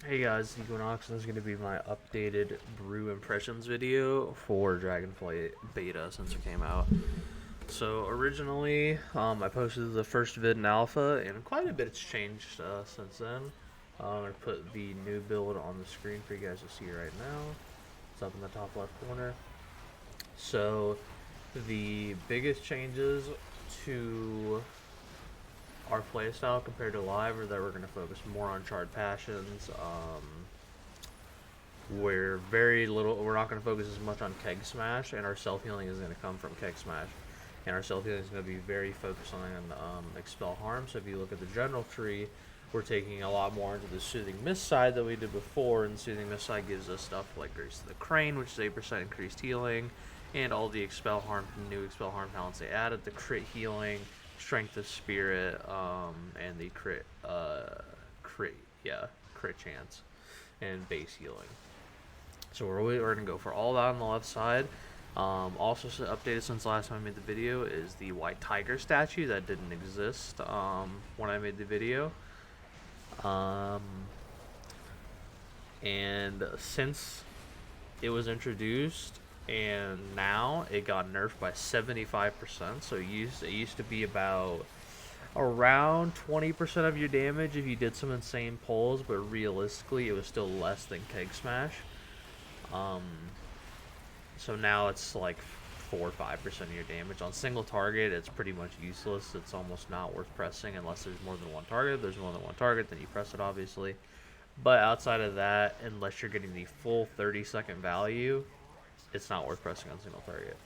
Hey guys, Equinox, this is going to be my updated brew impressions video for Dragonflight Beta since it came out. So originally, I posted the first vid in alpha, and quite a bit's changed since then. I put the new build on the screen for you guys to see right now. It's up in the top left corner. So the biggest changes to our playstyle compared to live are that we're going to focus more on charred passions. We're not going to focus as much on keg smash, and our self healing is going to come from keg smash, and our self healing is going to be very focused on expel harm. So if you look at the general tree, we're taking a lot more into the soothing mist side that we did before, and the soothing mist side gives us stuff like Grace of the Crane, which is 8% increased healing, and all the expel harm, new expel harm talents they added, the crit healing, strength of spirit, and the crit chance, and base healing. So we're going to go for all that on the left side. Also updated since last time I made the video is the white tiger statue that didn't exist when I made the video. And since it was introduced and now it got nerfed by 75%, so it used to be about around 20% of your damage if you did some insane pulls, but realistically it was still less than keg smash. So now it's like 4 or 5% of your damage. On single target, it's pretty much useless. It's almost not worth pressing unless there's more than one target. If there's more than one target, then you press it, obviously. But outside of that, unless you're getting the full 30-second value, it's not worth pressing on single target.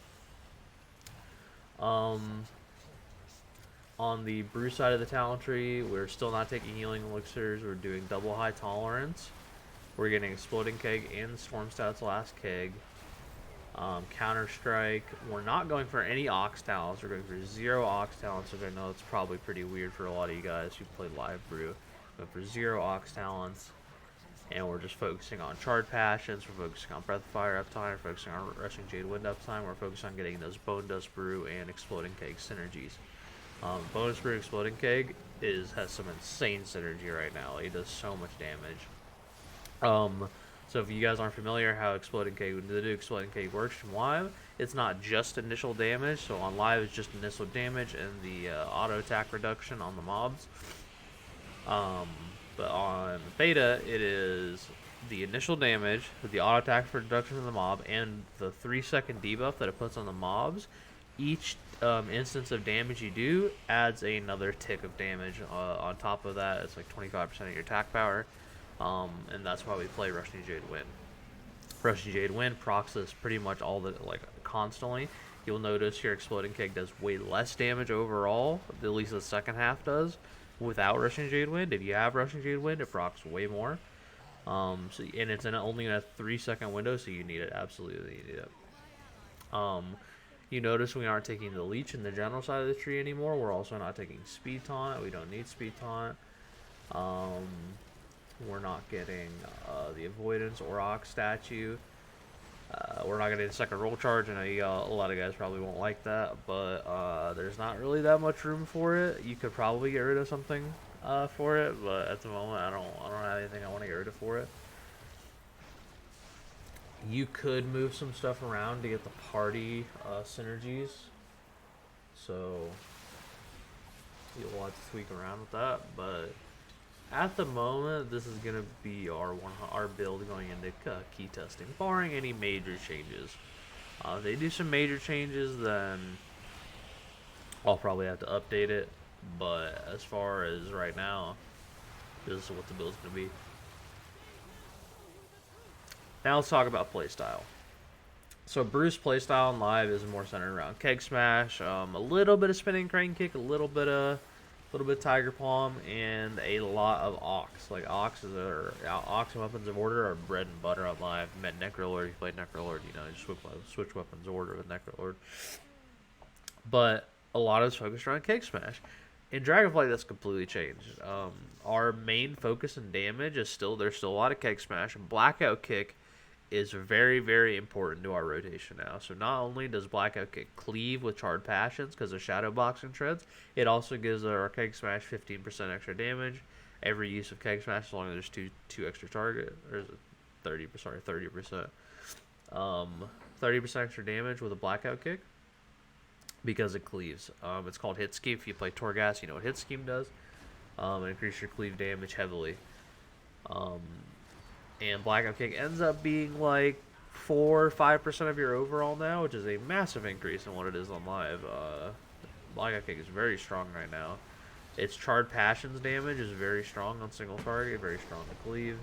On the brew side of the talent tree, we're still not taking healing elixirs. We're doing double high tolerance. We're getting Exploding Keg and Storm Stout's last keg. Counter Strike. We're not going for any Ox talents. We're going for 0 Ox talents, which I know it's probably pretty weird for a lot of you guys who play live brew. But for 0 Ox talents. And we're just focusing on Charred Passions. We're focusing on Breath of Fire uptime. We're focusing on Rushing Jade Wind uptime. We're focused on getting those Bone Dust Brew and Exploding Keg synergies. Bonus Brew Exploding Keg has some insane synergy right now. It does so much damage. So if you guys aren't familiar how Exploding Keg works from live, it's not just initial damage. So on live, it's just initial damage and the auto attack reduction on the mobs. But on beta, it is the initial damage, the auto attack reduction of the mob, and the 3-second debuff that it puts on the mobs. Each instance of damage you do adds another tick of damage. On top of that, it's like 25% of your attack power. And that's why we play Rushing Jade Wind. Rushing Jade Wind procs this pretty much constantly. You'll notice your Exploding Keg does way less damage overall, at least the second half does, without Rushing Jade Wind. If you have Rushing Jade Wind, it procs way more. And it's only in a 3-second window, so you need it. Absolutely, you need it. You notice we aren't taking the Leech in the general side of the tree anymore. We're also not taking Speed Taunt. We don't need Speed Taunt. We're not getting the Avoidance or Ox statue. We're not getting the second roll charge. I know a lot of guys probably won't like that, but there's not really that much room for it. You could probably get rid of something for it, but at the moment I don't have anything I want to get rid of for it. You could move some stuff around to get the party synergies, so you'll have to tweak around with that, but at the moment, this is going to be our build going into key testing, barring any major changes. If they do some major changes, then I'll probably have to update it, but as far as right now, this is what the build's going to be. Now let's talk about playstyle. So Bruce playstyle in live is more centered around Keg Smash, a little bit of Spinning Crane Kick, a little bit of Tiger Palm, and a lot of Ox. Like Ox and Weapons of Order are bread and butter on live. Met Necrolord, you play Necrolord, you switch Weapons of Order with Necrolord. But a lot of it's focused around Keg Smash. In Dragonflight, that's completely changed. Our main focus and damage is there's still a lot of Keg Smash, and Blackout Kick is very, very important to our rotation now. So not only does Blackout Kick cleave with Charred Passions because of Shadow Boxing Treads, it also gives our Keg Smash 15% extra damage, every use of Keg Smash, as long as there's two extra target, or is it 30%. 30% extra damage with a blackout kick because it cleaves. It's called hit scheme. If you play Torghast, you know what hit scheme does. Increase your cleave damage heavily. And blackout kick ends up being like 4 or 5% of your overall now, which is a massive increase in what it is on live. Blackout kick is very strong right now. Its Charred Passions damage is very strong on single target, very strong to cleave.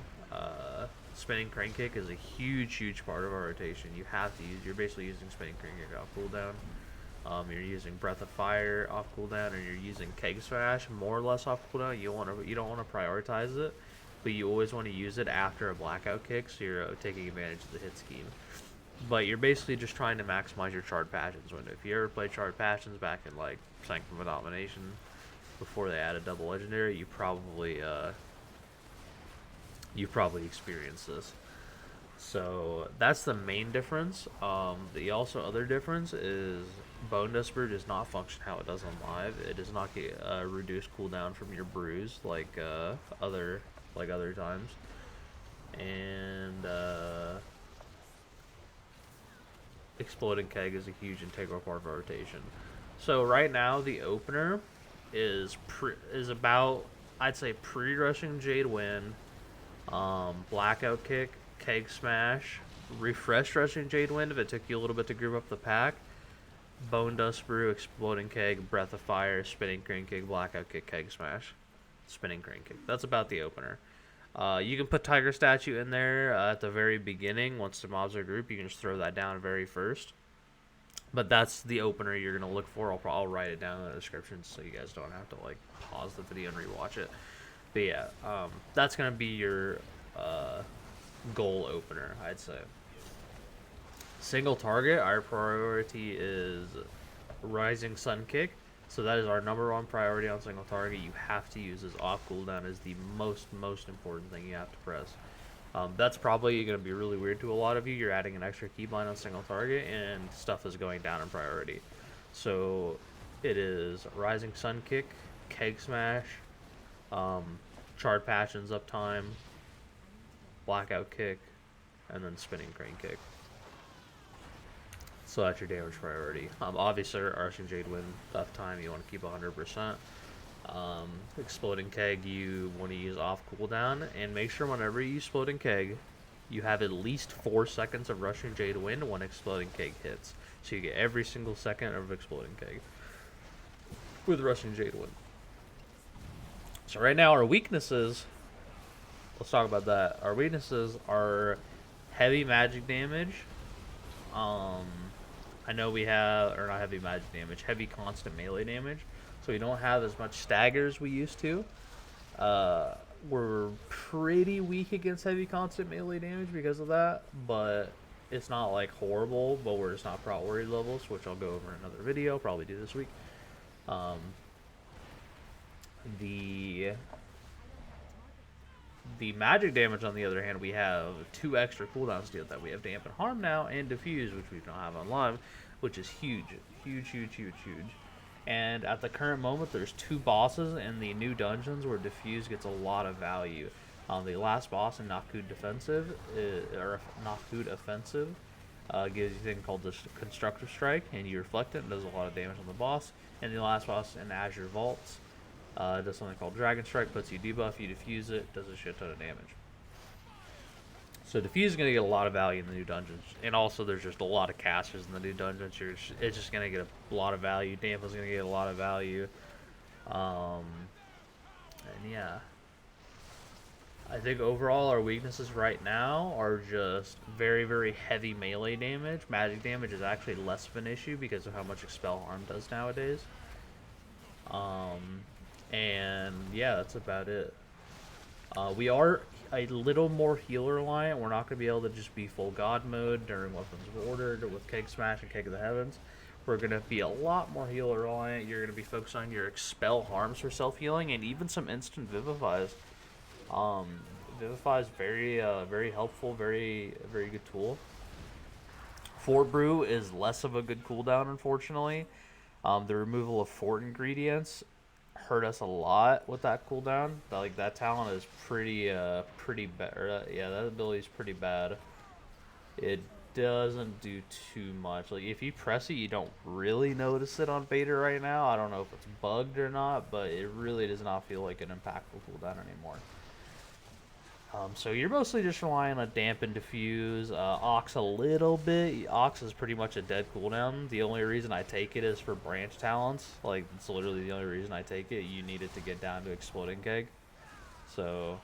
Spinning Crane Kick is a huge part of our rotation. You have to use. You're basically using Spinning Crane Kick off cooldown. You're using Breath of Fire off cooldown, or you're using Keg Smash more or less off cooldown. You don't want to prioritize it, but you always want to use it after a blackout kick, so you're taking advantage of the hit scheme. But you're basically just trying to maximize your Charred Passions window. If you ever played Charred Passions back in like Sanctum of Domination, before they added double legendary, you probably experienced this. So that's the main difference. The also other difference is Bone Dust Brew does not function how it does on live. It does not get reduced cooldown from your brews like other times. And Exploding Keg is a huge integral part of our rotation. So right now the opener is about, I'd say, pre-rushing Jade Wind, blackout kick, Keg Smash, refresh rushing Jade Wind if it took you a little bit to group up the pack, Bone Dust Brew, Exploding Keg, Breath of Fire, Spinning Crane Kick, blackout kick, Keg Smash, Spinning Crane Kick. That's about the opener. You can put Tiger Statue in there at the very beginning. Once the mobs are grouped, you can just throw that down very first. But that's the opener you're going to look for. I'll write it down in the description so you guys don't have to like pause the video and rewatch it. But yeah, that's going to be your goal opener, I'd say. Single target, our priority is Rising Sun Kick. So that is our #1 priority on single target. You have to use this off cooldown as the most important thing you have to press. That's probably going to be really weird to a lot of you. You're adding an extra keybind on single target and stuff is going down in priority. So it is Rising Sun Kick, Keg Smash, Charred Passions uptime, Blackout Kick, and then Spinning Crane Kick. So that's your damage priority. Obviously, Rushing Jade Wind uptime you want to keep 100%. Exploding Keg you want to use off cooldown, and make sure whenever you Exploding Keg, you have at least 4 seconds of Rushing Jade Wind when Exploding Keg hits. So you get every single second of Exploding Keg with Rushing Jade Wind. So right now our weaknesses, let's talk about that. Our weaknesses are heavy magic damage. I know we have, or not heavy magic damage, heavy constant melee damage. So we don't have as much stagger as we used to. We're pretty weak against heavy constant melee damage because of that, but it's not like horrible, but we're just not priority levels, which I'll go over in another video, probably do this week. The magic damage, on the other hand, we have 2 extra cooldowns to deal with that. We have Dampen Harm now and Diffuse, which we don't have on live, which is huge. And at the current moment, there's 2 bosses in the new dungeons where Diffuse gets a lot of value. The last boss in Nakud Offensive gives you a thing called the Constructive Strike, and you reflect it and does a lot of damage on the boss. And the last boss in Azure Vaults does something called Dragon Strike, puts you debuff, you defuse it, does a shit ton of damage. So Diffuse is going to get a lot of value in the new dungeons. And also there's just a lot of casters in the new dungeons. It's just going to get a lot of value. Dampen's going to get a lot of value. And yeah. I think overall our weaknesses right now are just very heavy melee damage. Magic damage is actually less of an issue because of how much Expel Harm does nowadays. And yeah, that's about it. We are a little more healer reliant. We're not going to be able to just be full god mode during Weapons of Order with Keg Smash and Keg of the Heavens. We're going to be a lot more healer reliant. You're going to be focused on your Expel Harms for self healing and even some instant Vivifies. Vivify is very helpful, very good tool. Fort Brew is less of a good cooldown, unfortunately. The removal of fort ingredients hurt us a lot with that cooldown. Like that talent is pretty bad. Yeah, that ability is pretty bad. It doesn't do too much. Like if you press it, you don't really notice it on beta right now. I don't know if it's bugged or not, but it really does not feel like an impactful cooldown anymore. So you're mostly just relying on damp and diffuse. Ox a little bit. Ox is pretty much a dead cooldown. The only reason I take it is for branch talents. Like it's literally the only reason I take it. You need it to get down to exploding keg. So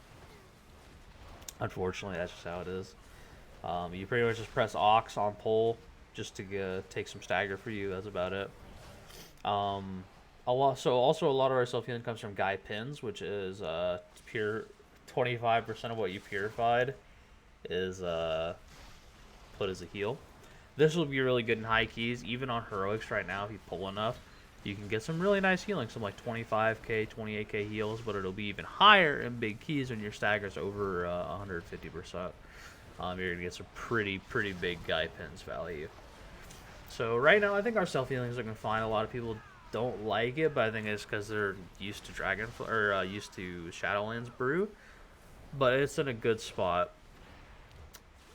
unfortunately, that's just how it is. You pretty much just press Ox on pull just to take some stagger for you. That's about it. So also a lot of our self healing comes from Guy Pins, which is pure 25% of what you purified is put as a heal. This will be really good in high keys, even on heroics right now. If you pull enough, you can get some really nice healing, some like 25k, 28k heals, but it'll be even higher in big keys when your stagger's over 150%. You're gonna get some pretty big Guy Pins value. So right now, I think our self healing is looking fine. A lot of people don't like it, but I think it's because they're used to Dragonflight or used to Shadowlands Brew. But it's in a good spot.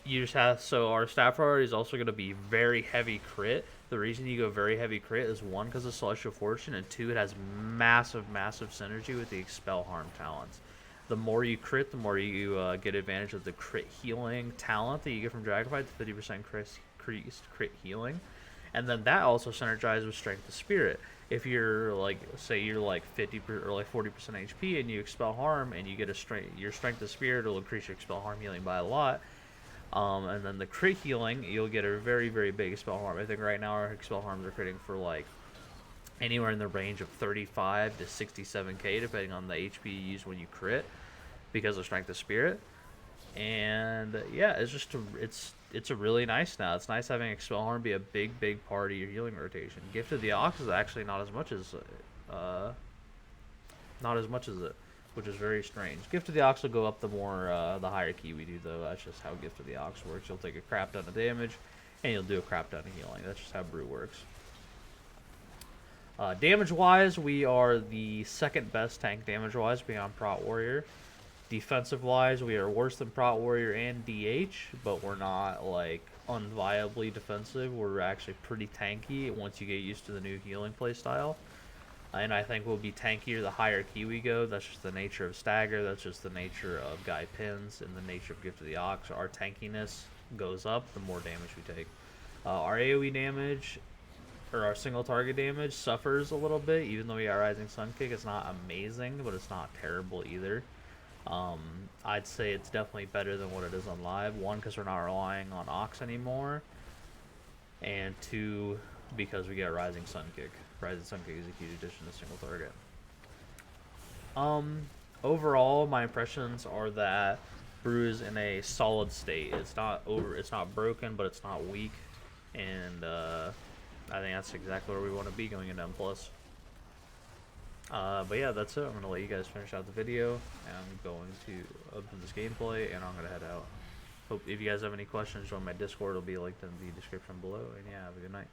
You just have our staff priority is also going to be very heavy crit. The reason you go very heavy crit is one because of Celestial Fortune, and two, it has massive synergy with the Expel Harm talents. The more you crit, the more you get advantage of the crit healing talent that you get from Dragonflight, the 50% crit healing, and then that also synergizes with Strength of Spirit. If you're like, say you're like 50 or like 40% HP and you expel harm and you get your Strength of Spirit will increase your expel harm healing by a lot. And then the crit healing, you'll get a very big expel harm. I think right now our expel harms are critting for like anywhere in the range of 35 to 67k depending on the HP you use when you crit because of Strength of Spirit. And yeah, it's just it's a really nice now. It's nice having Expel Harm be a big part of your healing rotation. Gift of the Ox is actually not as much as it, which is very strange. Gift of the Ox will go up the the higher key we do though. That's just how Gift of the Ox works. You'll take a crap ton of damage and you'll do a crap ton of healing. That's just how Brew works. Damage wise, we are the second best tank damage wise beyond Prot Warrior. Defensive wise, we are worse than Prot Warrior and DH, but we're not like unviably defensive. We're actually pretty tanky once you get used to the new healing playstyle. And I think we'll be tankier the higher key we go. That's just the nature of Stagger. That's just the nature of Guy Pins and the nature of Gift of the Ox. Our tankiness goes up the more damage we take. Our AoE damage, or our single target damage, suffers a little bit. Even though we got Rising Sun Kick, it's not amazing, but it's not terrible either. I'd say it's definitely better than what it is on live. One, because we're not relying on Ox anymore, and two, because we get Rising Sun Kick. Rising Sun Kick is a huge addition to single target. Overall, my impressions are that Brew is in a solid state. It's not broken, but it's not weak, and I think that's exactly where we want to be going into M+. But yeah, that's it. I'm going to let you guys finish out the video. I'm going to open this gameplay, and I'm going to head out. Hope if you guys have any questions, join my Discord. It'll be linked in the description below. And yeah, have a good night.